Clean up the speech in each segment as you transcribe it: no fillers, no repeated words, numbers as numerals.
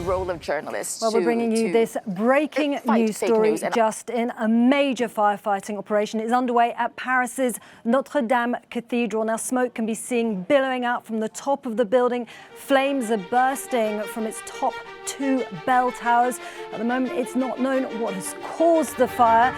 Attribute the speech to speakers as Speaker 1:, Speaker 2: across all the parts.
Speaker 1: role of journalists.
Speaker 2: Well, we're bringing you this breaking news story just in. A major firefighting operation is underway at Paris's Notre Dame Cathedral. Now, smoke can be seen billowing out from the top of the building. Flames are bursting from its top 2 bell towers. At the moment, it's not known what has caused the fire.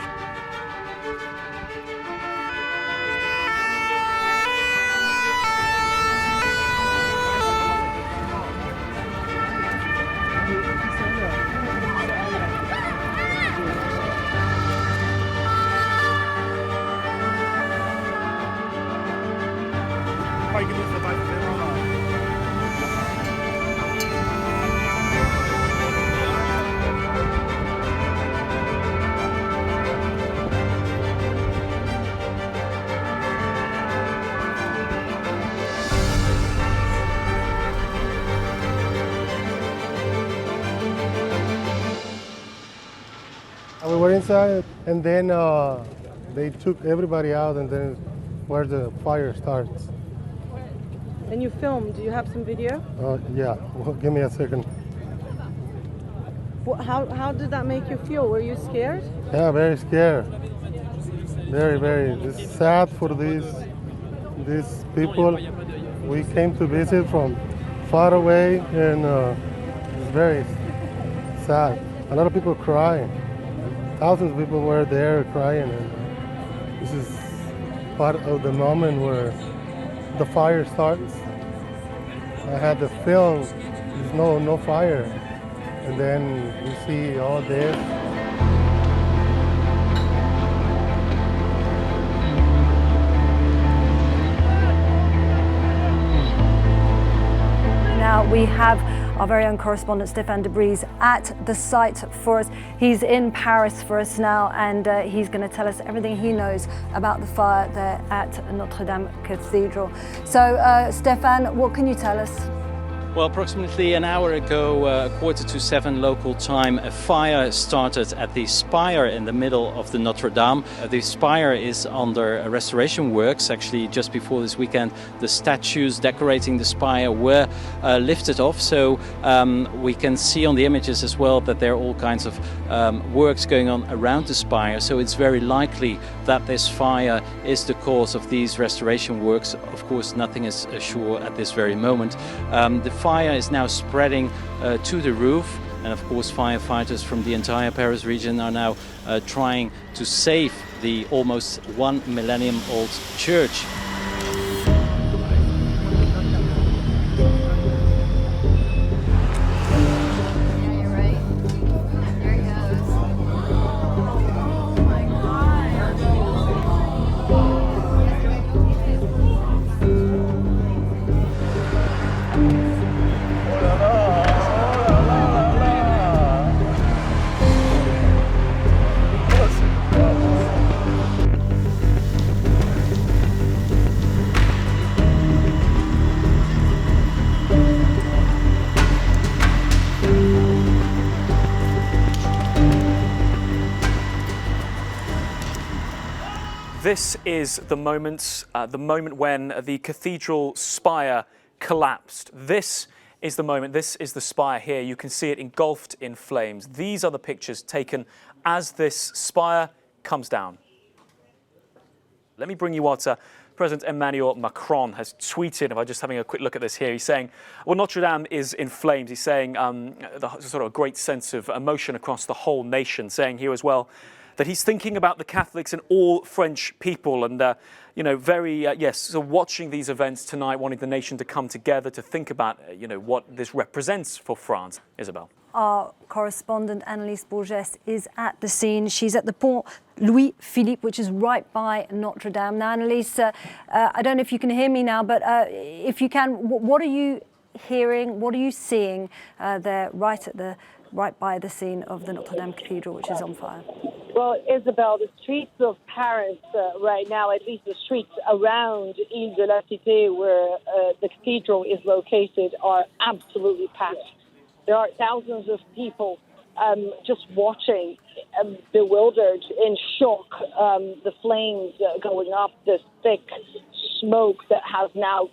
Speaker 3: We were inside, and then they took everybody out, and then where the fire starts.
Speaker 4: And you filmed. Do you have some video?
Speaker 3: Yeah. Well, give me a second.
Speaker 4: How did that make you feel? Were you scared?
Speaker 3: Yeah, very scared. Very. It's sad for these people. We came to visit from far away, and it's very sad. A lot of people crying. Thousands of people were there crying, and this is part of the moment where the fire starts. I had the film, there's no fire, and then you see all this.
Speaker 2: Now we have our very own correspondent Stéphane Debris at the site for us. He's in Paris for us now, and he's going to tell us everything he knows about the fire there at Notre Dame Cathedral. So, Stéphane, what can you tell us?
Speaker 5: Well, approximately an hour ago, 6:45 local time, a fire started at the spire in the middle of the Notre Dame. The spire is under restoration works. Actually, just before this weekend, the statues decorating the spire were lifted off. So we can see on the images as well that there are all kinds of works going on around the spire. So it's very likely that this fire is the cause of these restoration works. Of course, nothing is sure at this very moment. The fire is now spreading to the roof, and of course firefighters from the entire Paris region are now trying to save the almost 1 millennium old church.
Speaker 6: This is the moment when the cathedral spire collapsed. This is the moment, this is the spire here. You can see it engulfed in flames. These are the pictures taken as this spire comes down. Let me bring you what President Emmanuel Macron has tweeted. If I'm just having a quick look at this here, he's saying, well, Notre Dame is in flames. He's saying sort of a great sense of emotion across the whole nation, saying here as well that he's thinking about the Catholics and all French people, and so watching these events tonight, wanting the nation to come together to think about what this represents for France. Isabel.
Speaker 2: Our correspondent Annelise Bourges is at the scene. She's at the Pont Louis-Philippe, which is right by Notre Dame. Now, Annelise, I don't know if you can hear me now, but if you can, what are you hearing? What are you seeing there, right by the scene of the Notre Dame Cathedral, which is on fire?
Speaker 7: Well, Isabel, the streets of Paris right now, at least the streets around Ile de la Cité, where the cathedral is located, are absolutely packed. There are thousands of people just watching, bewildered, in shock. The flames going up, this thick smoke that has now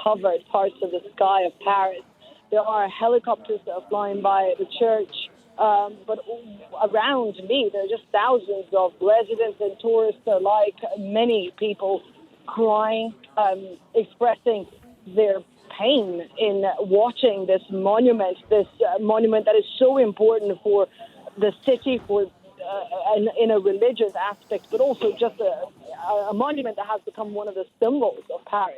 Speaker 7: covered parts of the sky of Paris. There are helicopters that are flying by the church. But around me, there are just thousands of residents and tourists alike, many people crying, expressing their pain in watching this monument that is so important for the city, in a religious aspect, but also just a monument that has become one of the symbols of Paris.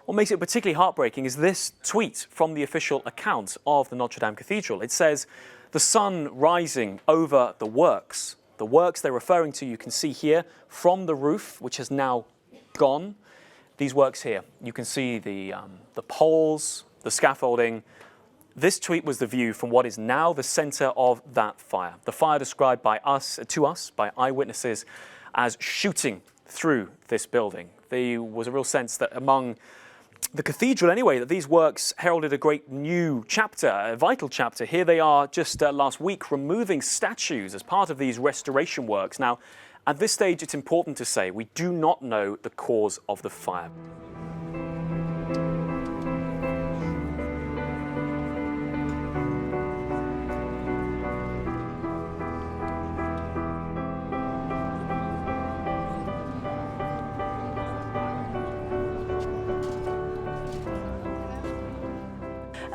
Speaker 6: What makes it particularly heartbreaking is this tweet from the official account of the Notre Dame Cathedral. It says, "The sun rising over the works." The works they're referring to, you can see here from the roof, which has now gone. These works here, you can see the poles, the scaffolding. This tweet was the view from what is now the centre of that fire. The fire described by us by eyewitnesses as shooting through this building. There was a real sense that among the cathedral anyway, that these works heralded a great new chapter, a vital chapter. Here they are just last week removing statues as part of these restoration works. Now, at this stage, it's important to say we do not know the cause of the fire.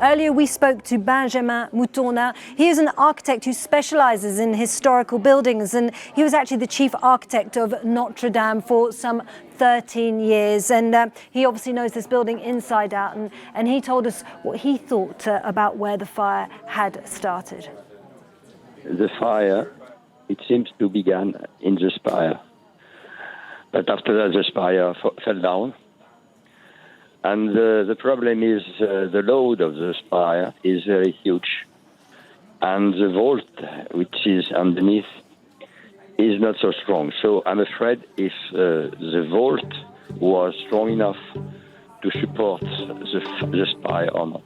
Speaker 2: Earlier, we spoke to Benjamin Moutonnin. He is an architect who specialises in historical buildings, and he was actually the chief architect of Notre Dame for some 13 years. And he obviously knows this building inside out, and he told us what he thought about where the fire had started.
Speaker 1: The fire, it seems to begin in the spire. But after that, the spire fell down. And the problem is the load of the spire is very huge. And the vault, which is underneath, is not so strong. So I'm afraid if the vault was strong enough to support the spire or not.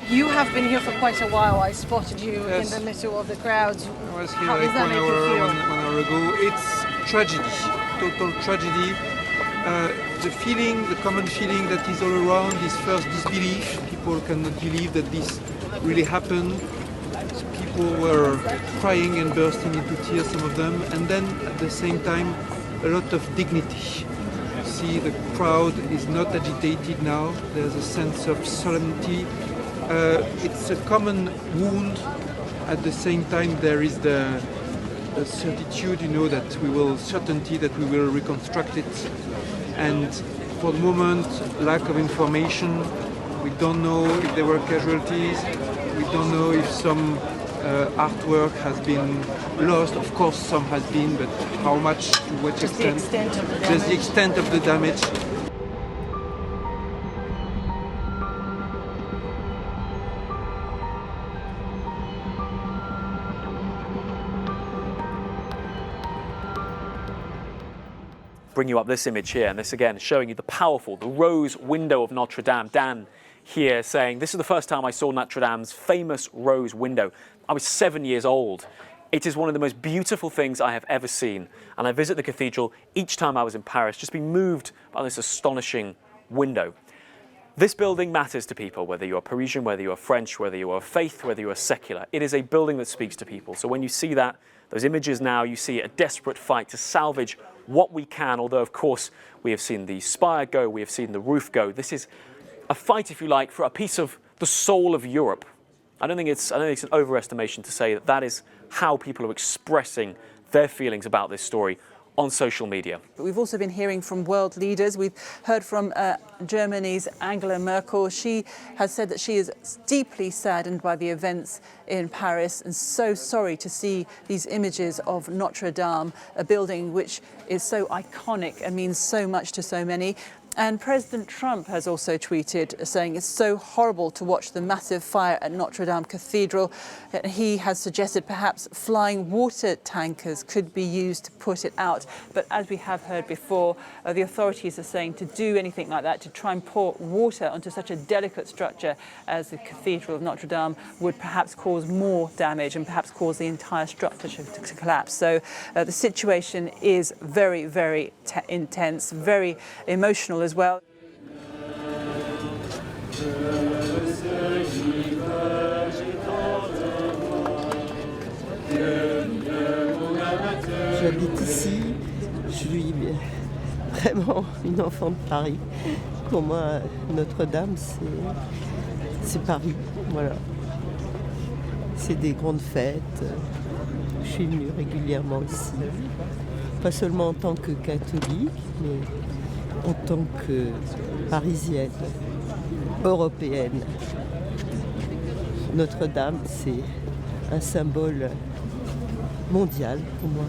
Speaker 4: You have been here for quite a while. I spotted you
Speaker 8: Yes.
Speaker 4: in the middle of the crowds.
Speaker 8: I was here
Speaker 4: How
Speaker 8: like
Speaker 4: does that
Speaker 8: 1
Speaker 4: make you feel?
Speaker 8: hour ago. It's tragedy, total tragedy. The feeling, the common feeling that is all around is first disbelief. People cannot believe that this really happened. People were crying and bursting into tears, some of them, and then at the same time, a lot of dignity. You see, the crowd is not agitated now. There's a sense of solemnity. It's a common wound. At the same time, there is the certitude, certainty that we will reconstruct it. And for the moment, lack of information. We don't know if there were casualties. We don't know if some artwork has been lost. Of course, some has been, but how much, to what
Speaker 4: Just the
Speaker 8: extent?
Speaker 4: extent of the
Speaker 8: Just
Speaker 4: damage.
Speaker 8: the extent of the damage.
Speaker 6: Bring you up this image here, and this again showing you the rose window of Notre Dame. Dan here saying, this is the first time I saw Notre Dame's famous rose window. I was 7 years old. It is one of the most beautiful things I have ever seen. And I visit the cathedral each time I was in Paris, just being moved by this astonishing window. This building matters to people, whether you are Parisian, whether you are French, whether you are faith, whether you are secular. It is a building that speaks to people. So when you see that, those images now, you see a desperate fight to salvage what we can, although of course we have seen the spire go, we have seen the roof go. This is a fight, if you like, for a piece of the soul of Europe. I don't think it's an overestimation to say that that is how people are expressing their feelings about this story on social media.
Speaker 9: We've also been hearing from world leaders. We've heard from Germany's Angela Merkel. She has said that she is deeply saddened by the events in Paris and so sorry to see these images of Notre Dame, a building which is so iconic and means so much to so many. And President Trump has also tweeted saying it's so horrible to watch the massive fire at Notre Dame Cathedral. He has suggested perhaps flying water tankers could be used to put it out. But as we have heard before, the authorities are saying to do anything like that, to try and pour water onto such a delicate structure as the Cathedral of Notre Dame, would perhaps cause more damage and perhaps cause the entire structure to collapse. So the situation is very, very intense, very emotional as well.
Speaker 10: J'habite ici, je suis vraiment une enfant de Paris. Pour moi, Notre-Dame, c'est Paris, voilà. C'est des grandes fêtes. Je suis venue régulièrement ici, pas seulement en tant que catholique, mais en tant que parisienne, européenne. Notre-Dame, c'est un symbole mondial pour moi.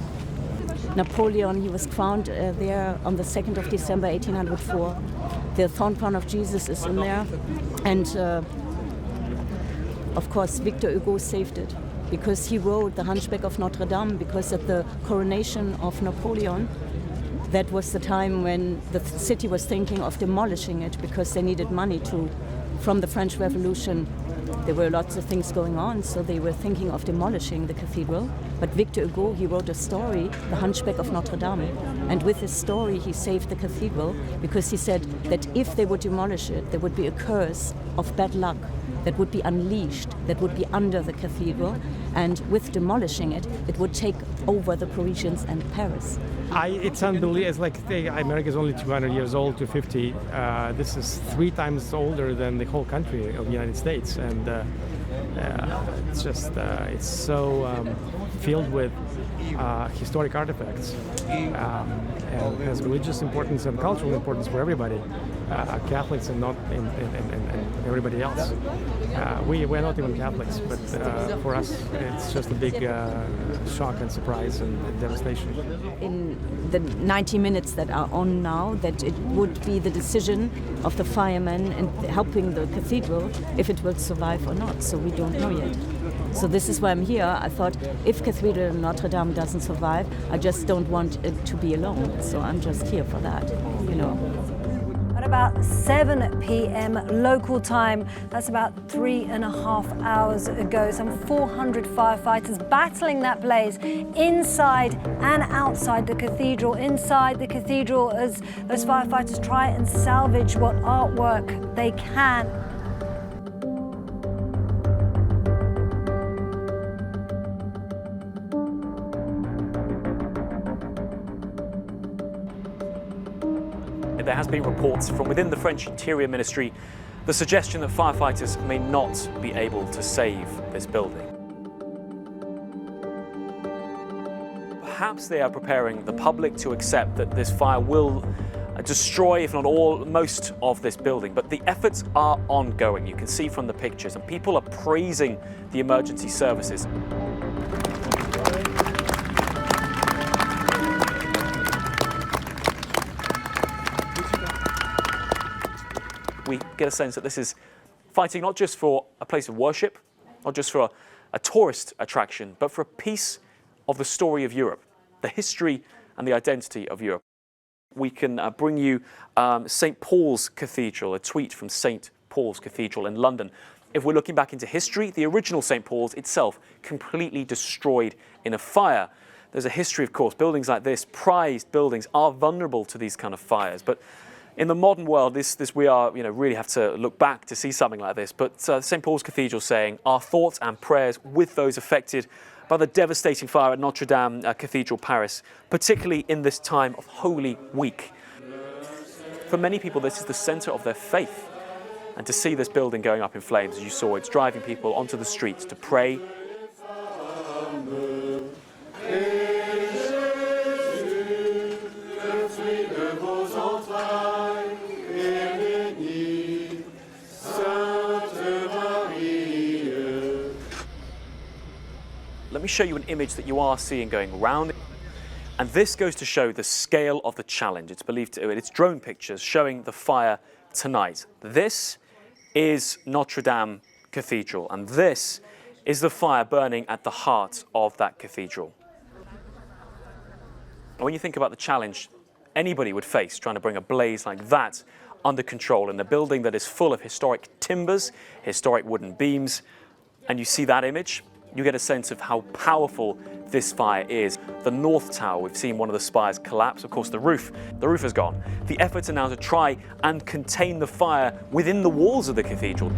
Speaker 11: Napoleon, he was crowned there on the 2nd of December 1804. The Thorn of Jesus is in there. And of course, Victor Hugo saved it because he wrote The Hunchback of Notre Dame, because at the coronation of Napoleon, that was the time when the city was thinking of demolishing it because they needed money from the French Revolution. There were lots of things going on, so they were thinking of demolishing the cathedral. But Victor Hugo, he wrote a story, The Hunchback of Notre Dame. And with his story, he saved the cathedral because he said that if they would demolish it, there would be a curse of bad luck that would be unleashed, that would be under the cathedral. And with demolishing it, it would take over the Parisians and Paris.
Speaker 12: It's unbelievable. It's like America is only 200 years old, 250. This is 3 times older than the whole country of the United States, and it's just it's so filled with historic artifacts, and has religious importance and cultural importance for everybody, Catholics and not and everybody else. We're not even Catholics, but for us it's just a big shock and surprise and devastation.
Speaker 11: In the 90 minutes that are on now, that it would be the decision of the firemen and helping the cathedral if it will survive or not. So we don't know yet. So this is why I'm here. I thought if Cathedral Notre Dame doesn't survive, I just don't want it to be alone. So I'm just here for that, you know.
Speaker 2: At about 7 p.m. local time, that's about 3.5 hours ago, some 400 firefighters battling that blaze inside and outside the cathedral. Inside the cathedral, as those firefighters try and salvage what artwork they can.
Speaker 6: There has been reports from within the French Interior Ministry, the suggestion that firefighters may not be able to save this building. Perhaps they are preparing the public to accept that this fire will destroy, if not all, most of this building. But the efforts are ongoing. You can see from the pictures, and people are praising the emergency services. We get a sense that this is fighting not just for a place of worship, not just for a tourist attraction, but for a piece of the story of Europe, the history and the identity of Europe. We can bring you St. Paul's Cathedral, a tweet from St. Paul's Cathedral in London. If we're looking back into history, the original St. Paul's itself completely destroyed in a fire. There's a history, of course. Buildings like this, prized buildings, are vulnerable to these kind of fires. But in the modern world, we are, really have to look back to see something like this. But St. Paul's Cathedral saying, our thoughts and prayers with those affected by the devastating fire at Notre Dame Cathedral, Paris, particularly in this time of Holy Week. For many people, this is the centre of their faith. And to see this building going up in flames, as you saw, it's driving people onto the streets to pray. Let me show you an image that you are seeing going around. And this goes to show the scale of the challenge. It's believed to, it's drone pictures showing the fire tonight. This is Notre Dame Cathedral, and this is the fire burning at the heart of that cathedral. When you think about the challenge anybody would face trying to bring a blaze like that under control in a building that is full of historic timbers, historic wooden beams, and you see that image, you get a sense of how powerful this fire is. The North Tower, we've seen one of the spires collapse. Of course, the roof is gone. The efforts are now to try and contain the fire within the walls of the cathedral.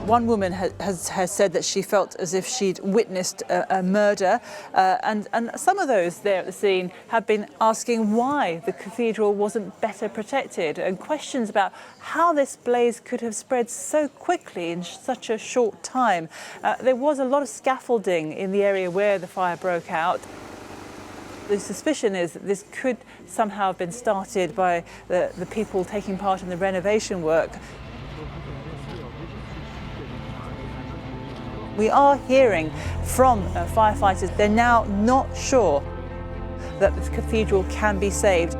Speaker 9: One woman has said that she felt as if she'd witnessed a murder, and some of those there at the scene have been asking why the cathedral wasn't better protected, and questions about how this blaze could have spread so quickly in such a short time. There was a lot of scaffolding in the area where the fire broke out. The suspicion is that this could somehow have been started by the people taking part in the renovation work. We are hearing from firefighters they're now not sure that the cathedral can be saved.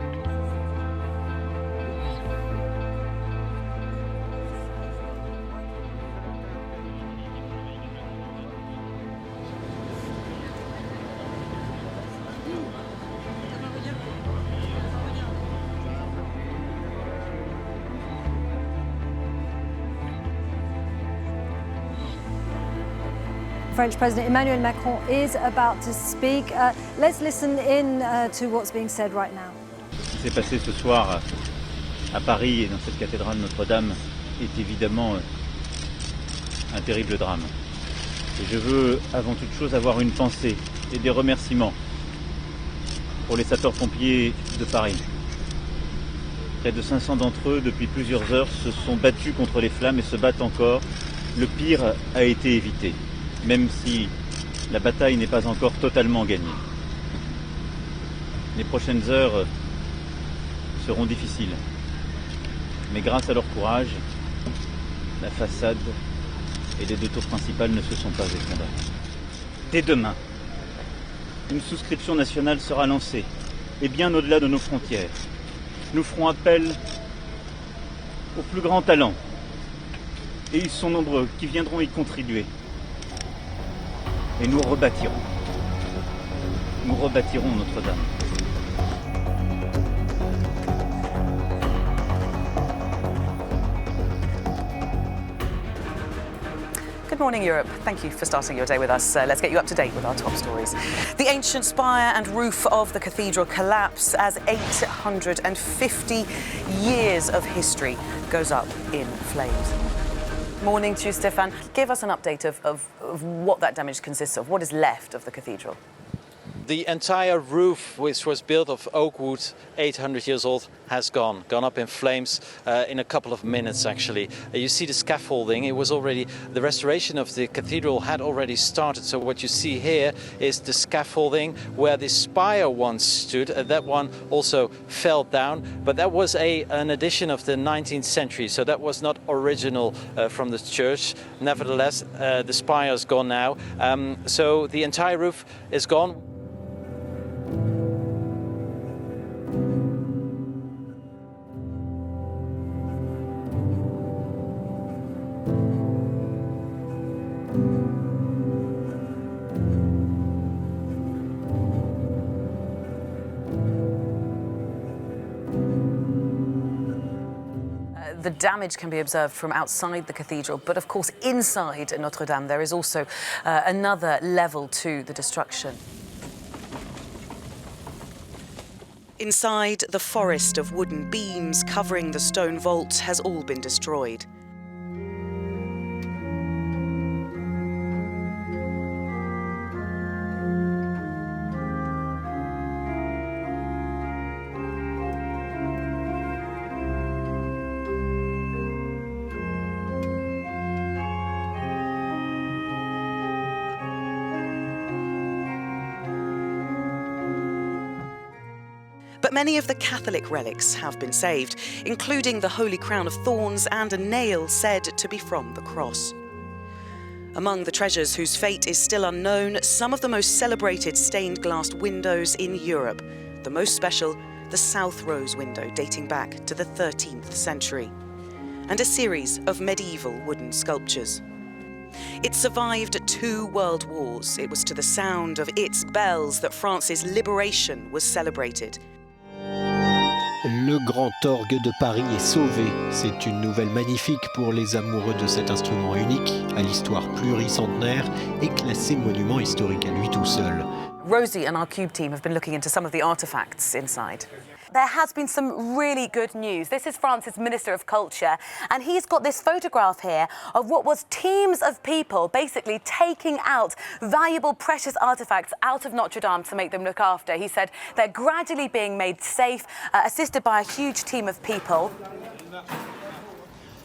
Speaker 2: French President Emmanuel Macron is about to speak. Let's listen in to what's being said right now.
Speaker 13: Ce qui s'est passé ce soir à Paris et dans cette cathédrale Notre-Dame est évidemment un terrible drame. Et je veux avant toute chose avoir une pensée et des remerciements pour les sapeurs-pompiers de Paris. Près de 500 d'entre eux, depuis plusieurs heures, se sont battus contre les flammes et se battent encore. Le pire a été évité, même si la bataille n'est pas encore totalement gagnée. Les prochaines heures seront difficiles, mais grâce à leur courage, la façade et les deux tours principales ne se sont pas effondrées. Dès demain, une souscription nationale sera lancée, et bien au-delà de nos frontières. Nous ferons appel aux plus grands talents, et ils sont nombreux qui viendront y contribuer. Et nous rebâtirons Notre-Dame.
Speaker 14: Good morning, Europe. Thank you for starting your day with us. Let's get you up to date with our top stories. The ancient spire and roof of the cathedral collapse as 850 years of history goes up in flames. Morning to you, Stéphane. Give us an update of what that damage consists of. What is left of the cathedral?
Speaker 5: The entire roof, which was built of oak wood, 800 years old, has gone up in flames in a couple of minutes, actually. You see the scaffolding. It was already, the restoration of the cathedral had already started. So what you see here is the scaffolding where the spire once stood. That one also fell down, but that was an addition of the 19th century. So that was not original from the church. Nevertheless, the spire is gone now. So the entire roof is gone.
Speaker 14: The damage can be observed from outside the cathedral, but of course inside Notre Dame there is also another level to the destruction. Inside, the forest of wooden beams covering the stone vault has all been destroyed. But many of the Catholic relics have been saved, including the Holy Crown of Thorns and a nail said to be from the cross. Among the treasures whose fate is still unknown, some of the most celebrated stained glass windows in Europe. The most special, the South Rose window dating back to the 13th century. And a series of medieval wooden sculptures. It survived 2 world wars. It was to the sound of its bells that France's liberation was celebrated.
Speaker 15: Le grand orgue de Paris est sauvé. C'est une nouvelle magnifique pour les amoureux de cet instrument unique, à l'histoire pluricentenaire et classé monument historique à lui tout seul.
Speaker 14: Rosie and our Cube team have been looking into some of the artefacts inside. There has been some really good news. This is France's Minister of Culture, and he's got this photograph here of what was teams of people basically taking out valuable, precious artefacts out of Notre Dame to make them look after. He said they're gradually being made safe, assisted by a huge team of people.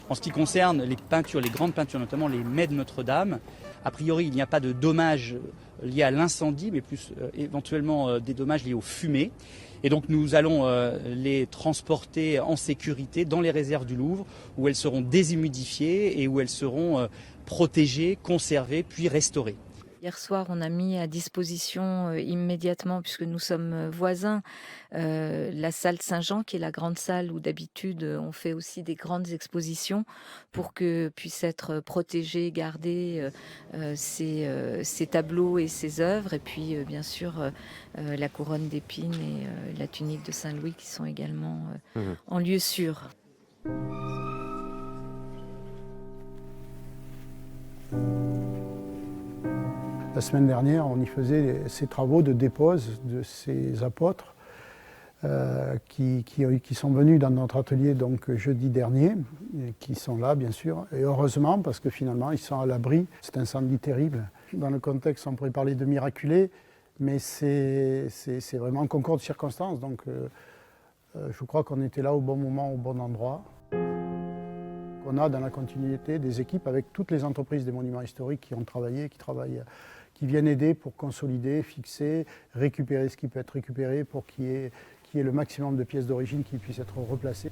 Speaker 16: En ce qui concerne les peintures, les grandes peintures, notamment les mets de Notre-Dame, a priori, il n'y a pas de dommages liés à l'incendie, mais plus éventuellement des dommages liés aux fumées. Et donc nous allons les transporter en sécurité dans les réserves du Louvre, où elles seront déshumidifiées et où elles seront protégées, conservées, puis restaurées.
Speaker 17: Hier soir, on a mis à disposition immédiatement, puisque nous sommes voisins, la salle Saint-Jean, qui est la grande salle où d'habitude on fait aussi des grandes expositions, pour que puissent être protégés, gardés ces tableaux et ces œuvres, et puis bien sûr la couronne d'épines et la tunique de Saint-Louis qui sont également en lieu sûr.
Speaker 18: La semaine dernière, on y faisait ces travaux de dépose de ces apôtres qui sont venus dans notre atelier donc, jeudi dernier, et qui sont là bien sûr, et heureusement parce que finalement ils sont à l'abri. C'est un incendie terrible. Dans le contexte, on pourrait parler de miraculé, mais c'est vraiment un concours de circonstances. Donc je crois qu'on était là au bon moment, au bon endroit. On a dans la continuité des équipes avec toutes les entreprises des monuments historiques qui ont travaillé, qui viennent aider pour consolider, fixer, récupérer ce qui peut être récupéré pour qu'il y ait le maximum de pièces d'origine qui puissent être replacées.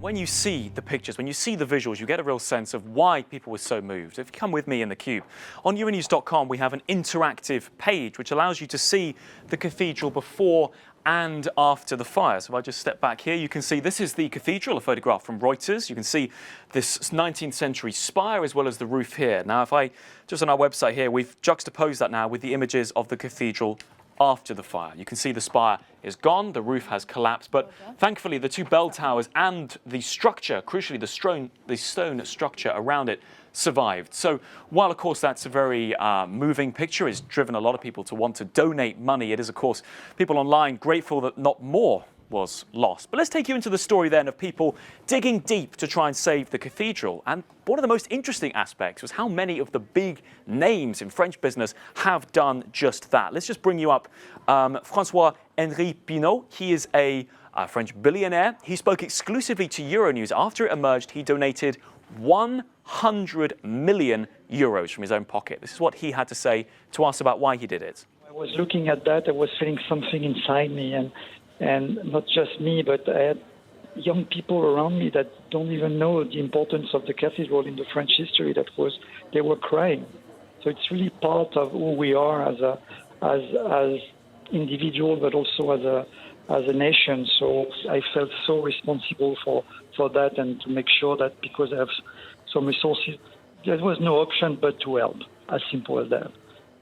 Speaker 6: When you see the pictures, when you see the visuals, you get a real sense of why people were so moved. If you come with me in the Cube, on Euronews.com we have an interactive page which allows you to see the cathedral before and after the fire. So if I just step back here, you can see this is the cathedral, a photograph from Reuters. You can see this 19th century spire as well as the roof here. Now, if I, just on our website here, we've juxtaposed that now with the images of the cathedral after the fire. You can see the spire is gone, the roof has collapsed, but thankfully the 2 bell towers and the structure, crucially the stone structure around it, survived. So while of course that's a very moving picture, it's driven a lot of people to want to donate money, it is of course people online grateful that not more was lost. But let's take you into the story then of people digging deep to try and save the cathedral. And one of the most interesting aspects was how many of the big names in French business have done just that. Let's just bring you up François-Henri Pinault. He is a French billionaire. He spoke exclusively to Euronews. After it emerged, he donated 100 million euros from his own pocket. This is what he had to say to us about why he did it.
Speaker 19: I was looking at that, I was feeling something inside me, and not just me, but I had young people around me that don't even know the importance of the cathedral in the French history. They were crying. So it's really part of who we are as individuals, but also as a nation. So I felt so responsible for that, and to make sure that because I have some resources, there was no option but to help, as simple as that.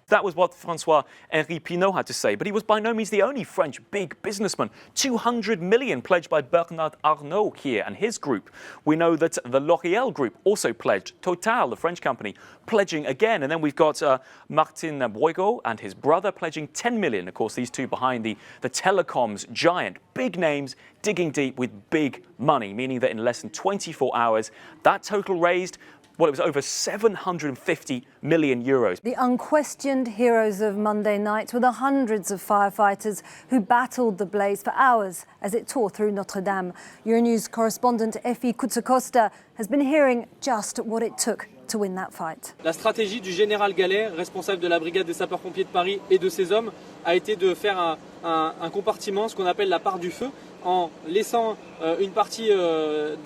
Speaker 6: That was what François-Henri Pinault had to say, but he was by no means the only French big businessman. 200 million pledged by Bernard Arnault here and his group. We know that the L'Oréal group also pledged. Total, the French company, pledging again. And then we've got Martin Bouygues and his brother pledging 10 million. Of course, these two behind the telecoms giant. Big names digging deep with big money, meaning that in less than 24 hours, that total raised Well, it was over 750 million euros.
Speaker 2: The unquestioned heroes of Monday night were the hundreds of firefighters who battled the blaze for hours as it tore through Notre Dame. Euronews correspondent Effie Kutsakosta has been hearing just what it took to win that fight.
Speaker 20: La stratégie du général Gallet, responsable de la brigade des sapeurs-pompiers de Paris et de ses hommes, a été de faire un compartiment, ce qu'on appelle la part du feu, en laissant une partie de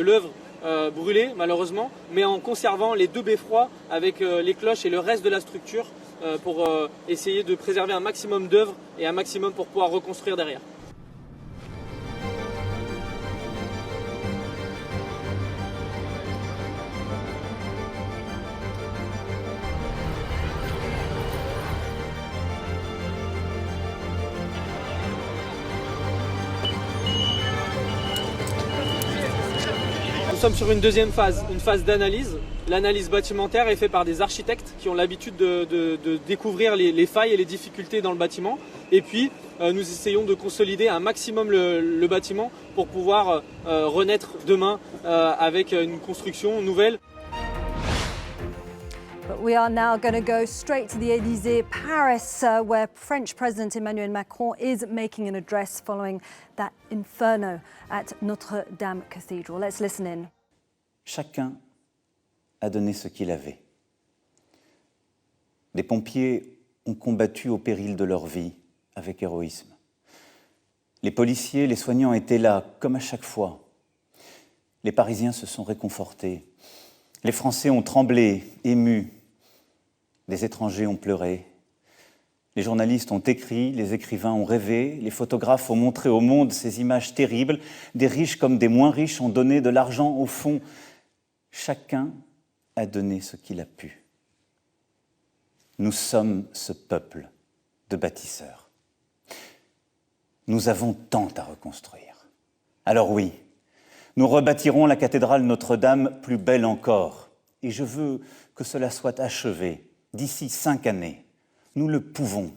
Speaker 20: l'œuvre brûlée, malheureusement, mais en conservant les deux beffrois avec les cloches et le reste de la structure pour essayer de préserver un maximum d'œuvres et un maximum pour pouvoir reconstruire derrière. Nous sommes sur une deuxième phase, une phase d'analyse. L'analyse bâtimentaire est faite par des architectes qui ont l'habitude de découvrir les failles et les difficultés dans le bâtiment. Et puis, nous essayons de consolider un maximum le bâtiment pour pouvoir renaître demain avec une construction nouvelle.
Speaker 2: But we are now going to go straight to the Élysée, Paris, where French President Emmanuel Macron is making an address following that inferno at Notre Dame Cathedral. Let's listen in.
Speaker 21: Chacun a donné ce qu'il avait. Les pompiers ont combattu au péril de leur vie avec héroïsme. Les policiers, les soignants étaient là, comme à chaque fois. Les Parisiens se sont réconfortés. Les Français ont tremblé, émus. Les étrangers ont pleuré. Les journalistes ont écrit, les écrivains ont rêvé, les photographes ont montré au monde ces images terribles. Des riches comme des moins riches ont donné de l'argent au fond. Chacun a donné ce qu'il a pu. Nous sommes ce peuple de bâtisseurs. Nous avons tant à reconstruire. Alors oui, nous rebâtirons la cathédrale Notre-Dame plus belle encore. Et je veux que cela soit achevé d'ici 5 années. Nous le pouvons.